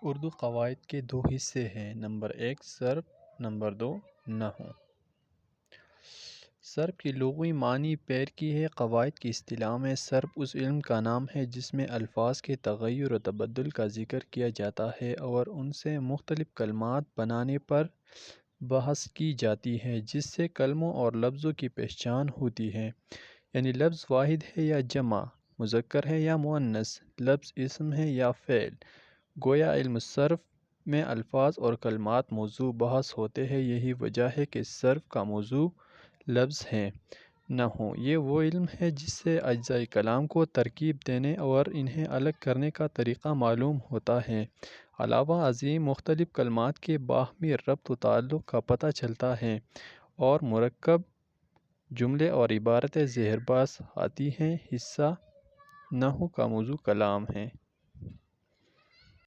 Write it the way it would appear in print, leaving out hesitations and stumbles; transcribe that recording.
اردو قواعد کے دو حصے ہیں۔ نمبر 1 صرف، نمبر 2 نحو۔ صرف کی لغوی معنی پیر کی ہے۔ قواعد کی اصطلاح میں صرف اس علم کا نام ہے جس میں الفاظ کے تغیر و تبدل کا ذکر کیا جاتا ہے اور ان سے مختلف کلمات بنانے پر بحث کی جاتی ہے، جس سے کلموں اور لفظوں کی پہچان ہوتی ہے۔ یعنی لفظ واحد ہے یا جمع، مذکر ہے یا مؤنث، لفظ اسم ہے یا فعل۔ گویا علم صرف میں الفاظ اور کلمات موضوع بحث ہوتے ہیں۔ یہی وجہ ہے کہ صرف کا موضوع لفظ ہے۔ نحو یہ وہ علم ہے جس سے اجزائے کلام کو ترکیب دینے اور انہیں الگ کرنے کا طریقہ معلوم ہوتا ہے۔ علاوہ ازیں مختلف کلمات کے باہمی ربط و تعلق کا پتہ چلتا ہے اور مرکب جملے اور عبارتیں ذہن باز آتی ہیں۔ حصہ نحو کا موضوع کلام ہے۔